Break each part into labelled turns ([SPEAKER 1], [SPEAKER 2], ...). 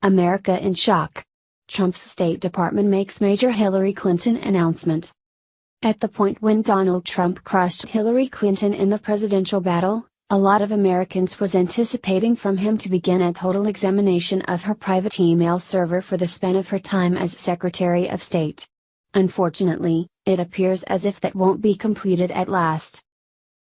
[SPEAKER 1] America in shock. Trump's State Department makes major Hillary Clinton announcement. At the point when Donald Trump crushed Hillary Clinton in the presidential battle, a lot of Americans was anticipating from him to begin a total examination of her private email server for the span of her time as Secretary of State. Unfortunately, it appears as if that won't be completed at last.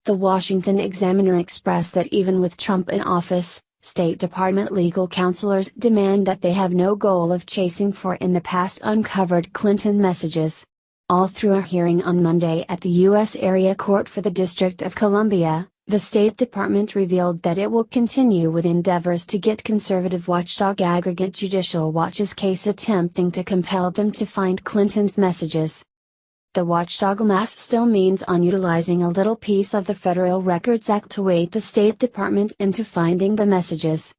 [SPEAKER 1] The Washington Examiner expressed that even with Trump in office, State Department legal counselors demand that they have no goal of chasing for in the past uncovered Clinton messages. All through a hearing on Monday at the U.S. Area Court for the District of Columbia, the State Department revealed that it will continue with endeavors to get conservative watchdog Aggregate Judicial Watch's case attempting to compel them to find Clinton's messages. The watchdog mass still means on utilizing a little piece of the Federal Records Act to weight the State Department into finding the messages.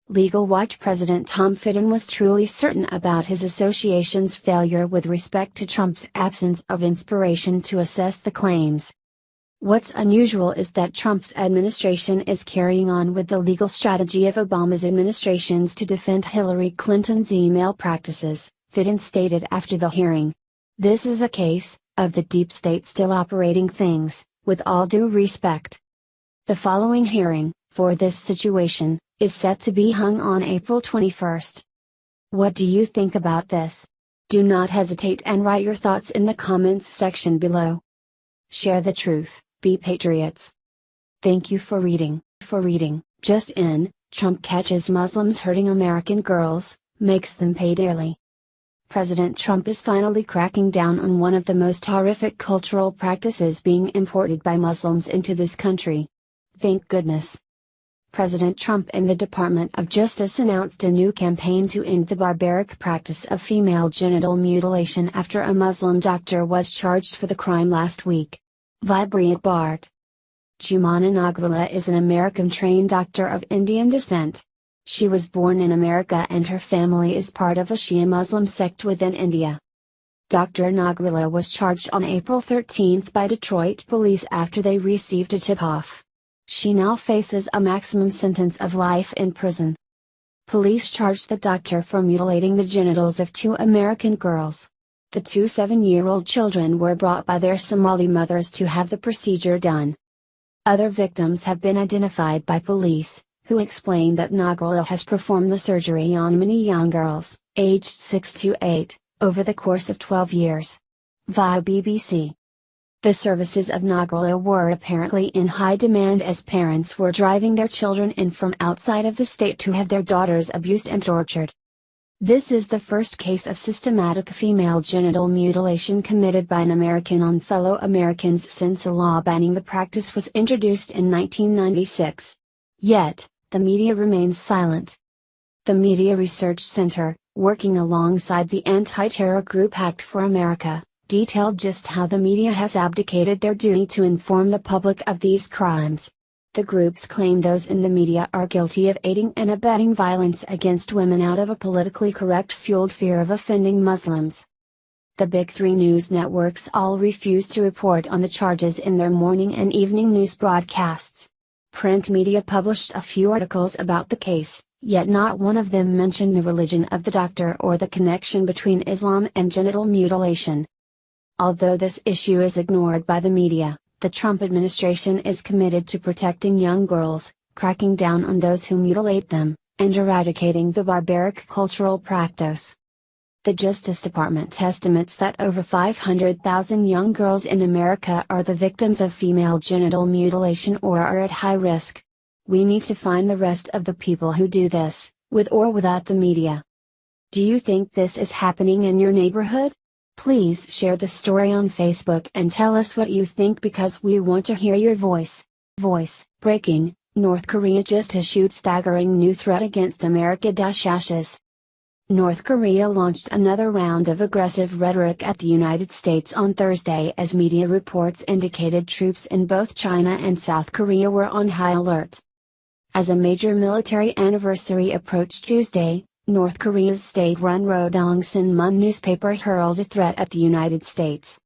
[SPEAKER 1] Legal Watch President Tom Fitton was truly certain about his association's failure with respect to Trump's absence of inspiration to assess the claims. What's unusual is that Trump's administration is carrying on with the legal strategy of Obama's administrations to defend Hillary Clinton's email practices, Fitton stated after the hearing. This is a case of the deep state still operating things, with all due respect. The following hearing, for this situation, is set to be hung on April 21st. What do you think about this? Do not hesitate and write your thoughts in the comments section below. Share the truth, be patriots. Thank you for reading. Just in, Trump catches Muslims hurting American girls, makes them pay dearly. President Trump is finally cracking down on one of the most horrific cultural practices being imported by Muslims into this country. Thank goodness. President Trump and the Department of Justice announced a new campaign to end the barbaric practice of female genital mutilation after a Muslim doctor was charged for the crime last week. Vibriat Bart. Jumana Nagrula is an American-trained doctor of Indian descent. She was born in America and her family is part of a Shia Muslim sect within India. Dr. Nagrula was charged on April 13 by Detroit police after they received a tip-off. She now faces a maximum sentence of life in prison. Police charged the doctor for mutilating the genitals of two American girls. The two 7-year-old children were brought by their Somali mothers to have the procedure done. Other victims have been identified by police, who explained that Nagrula has performed the surgery on many young girls, aged 6 to 8, over the course of 12 years. Via BBC. The services of Nagrula were apparently in high demand as parents were driving their children in from outside of the state to have their daughters abused and tortured. This is the first case of systematic female genital mutilation committed by an American on fellow Americans since a law banning the practice was introduced in 1996. Yet, the media remains silent. The Media Research Center, working alongside the anti-terror group Act for America, detailed just how the media has abdicated their duty to inform the public of these crimes. The groups claim those in the media are guilty of aiding and abetting violence against women out of a politically correct-fueled fear of offending Muslims. The big three news networks all refuse to report on the charges in their morning and evening news broadcasts. Print media published a few articles about the case, yet not one of them mentioned the religion of the doctor or the connection between Islam and genital mutilation. Although this issue is ignored by the media, the Trump administration is committed to protecting young girls, cracking down on those who mutilate them, and eradicating the barbaric cultural practice. The Justice Department estimates that over 500,000 young girls in America are the victims of female genital mutilation or are at high risk. We need to find the rest of the people who do this, with or without the media. Do you think this is happening in your neighborhood? Please share the story on Facebook and tell us what you think because we want to hear your voice. Breaking, North Korea just issued staggering new threat against America. Ashes. North Korea launched another round of aggressive rhetoric at the United States on Thursday as media reports indicated troops in both China and South Korea were on high alert. As a major military anniversary approached Tuesday, North Korea's state-run Rodong Sinmun newspaper hurled a threat at the United States.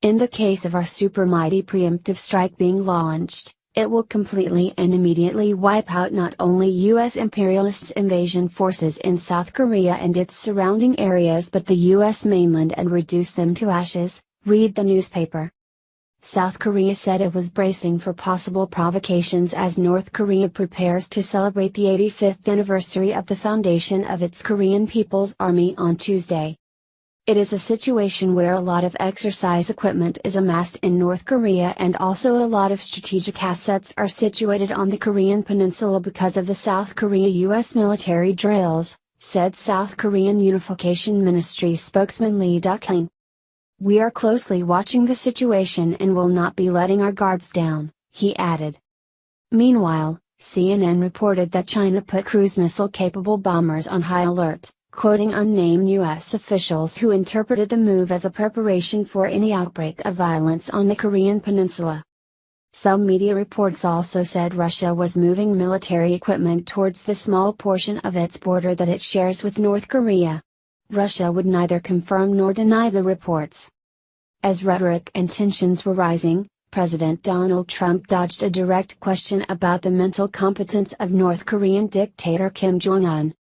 [SPEAKER 1] In the case of our super mighty preemptive strike being launched, It will completely and immediately wipe out not only US imperialist invasion forces in South Korea and its surrounding areas but the US mainland and reduce them to ashes, read the newspaper. South Korea said it was bracing for possible provocations as North Korea prepares to celebrate the 85th anniversary of the foundation of its Korean People's Army on Tuesday. It is a situation where a lot of exercise equipment is amassed in North Korea and also a lot of strategic assets are situated on the Korean peninsula because of the South Korea-US military drills, said South Korean Unification Ministry spokesman Lee Duk-haeng. We are closely watching the situation and will not be letting our guards down, he added. Meanwhile, CNN reported that China put cruise missile-capable bombers on high alert, quoting unnamed U.S. officials who interpreted the move as a preparation for any outbreak of violence on the Korean peninsula. Some media reports also said Russia was moving military equipment towards the small portion of its border that it shares with North Korea. Russia would neither confirm nor deny the reports. As rhetoric and tensions were rising, President Donald Trump dodged a direct question about the mental competence of North Korean dictator Kim Jong-un.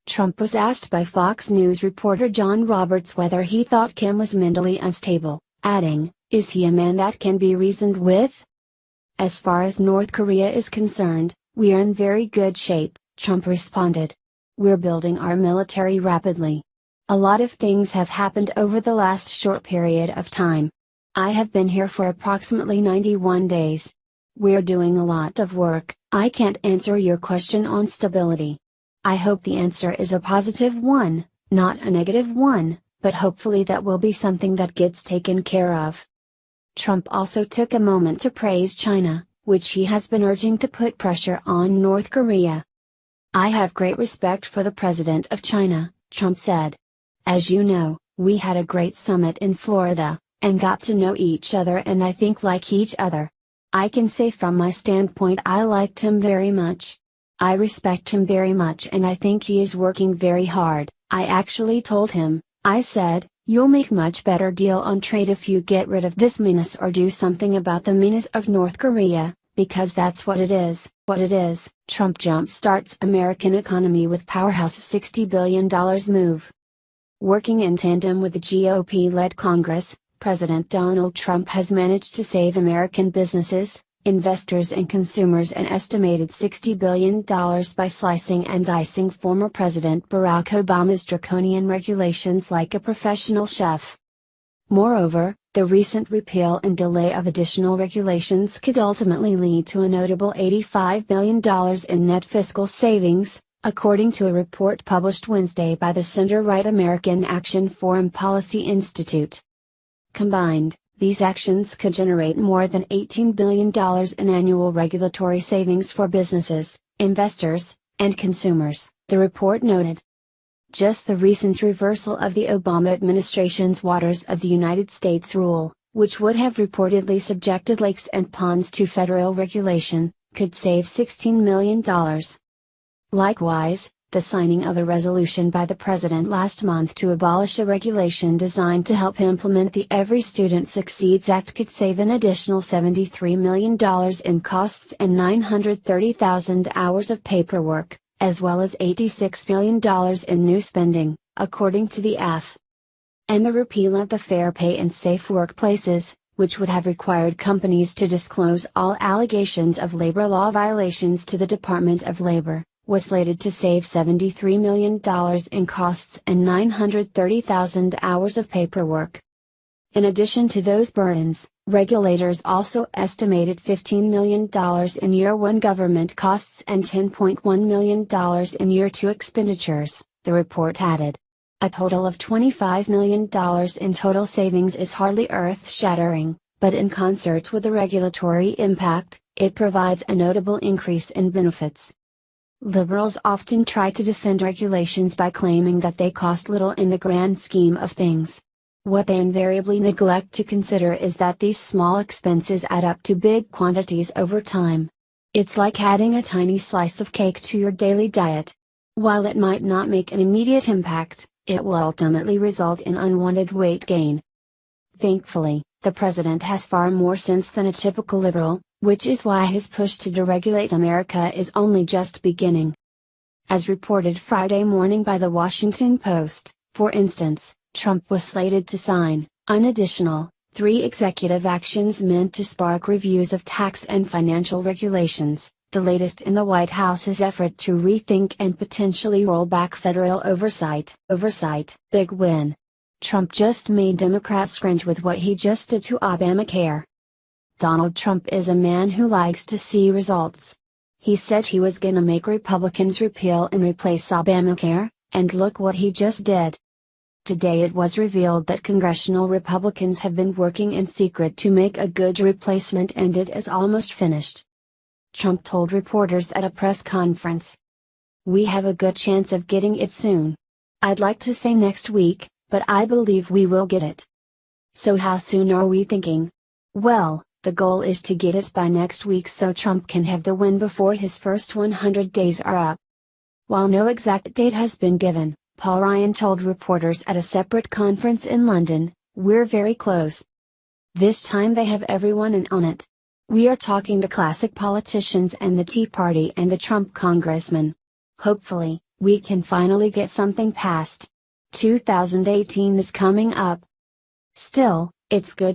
[SPEAKER 1] Trump was asked by Fox News reporter John Roberts whether he thought Kim was mentally unstable, adding, "Is he a man that can be reasoned with?" As far as North Korea is concerned, we are in very good shape, Trump responded. We're building our military rapidly. A lot of things have happened over the last short period of time. I have been here for approximately 91 days. We're doing a lot of work. I can't answer your question on stability. I hope the answer is a positive one, not a negative one, but hopefully that will be something that gets taken care of. Trump also took a moment to praise China, which he has been urging to put pressure on North Korea. I have great respect for the president of China, Trump said. As you know, we had a great summit in Florida, and got to know each other and I think like each other. I can say from my standpoint I liked him very much. I respect him very much and I think he is working very hard. I actually told him, I said, you'll make much better deal on trade if you get rid of this menace or do something about the menace of North Korea, because that's what it is. Trump jump-starts American economy with powerhouse $60 billion move. Working in tandem with the GOP-led Congress, President Donald Trump has managed to save American businesses, investors and consumers an estimated $60 billion by slicing and dicing former President Barack Obama's draconian regulations like a professional chef. Moreover, the recent repeal and delay of additional regulations could ultimately lead to a notable $85 billion in net fiscal savings, according to a report published Wednesday by the center-right American Action Foreign Policy Institute. Combined, these actions could generate more than $18 billion in annual regulatory savings for businesses, investors, and consumers, the report noted. Just the recent reversal of the Obama administration's Waters of the United States rule, which would have reportedly subjected lakes and ponds to federal regulation, could save $16 million. Likewise, the signing of a resolution by the president last month to abolish a regulation designed to help implement the Every Student Succeeds Act could save an additional $73 million in costs and 930,000 hours of paperwork, as well as $86 million in new spending, according to the AF. And the repeal of the Fair Pay and Safe Workplaces, which would have required companies to disclose all allegations of labor law violations to the Department of Labor, was slated to save $73 million in costs and 930,000 hours of paperwork. In addition to those burdens, regulators also estimated $15 million in Year 1 government costs and $10.1 million in Year 2 expenditures, the report added. A total of $25 million in total savings is hardly earth-shattering, but in concert with the regulatory impact, it provides a notable increase in benefits. Liberals often try to defend regulations by claiming that they cost little in the grand scheme of things. What they invariably neglect to consider is that these small expenses add up to big quantities over time. It's like adding a tiny slice of cake to your daily diet. While it might not make an immediate impact, it will ultimately result in unwanted weight gain. Thankfully, the president has far more sense than a typical liberal, which is why his push to deregulate America is only just beginning. As reported Friday morning by the Washington Post, for instance, Trump was slated to sign an additional 3 executive actions meant to spark reviews of tax and financial regulations, the latest in the White House's effort to rethink and potentially roll back federal oversight. Big win. Trump just made Democrats cringe with what he just did to Obamacare. Donald Trump is a man who likes to see results. He said he was gonna make Republicans repeal and replace Obamacare, and look what he just did. Today it was revealed that congressional Republicans have been working in secret to make a good replacement and it is almost finished. Trump told reporters at a press conference. "We have a good chance of getting it soon. I'd like to say next week, but I believe we will get it." So how soon are we thinking? Well, the goal is to get it by next week so Trump can have the win before his first 100 days are up. While no exact date has been given, Paul Ryan told reporters at a separate conference in London, "We're very close. This time they have everyone in on it. We are talking the classic politicians and the Tea Party and the Trump congressmen. Hopefully, we can finally get something passed. 2018 is coming up. Still, it's good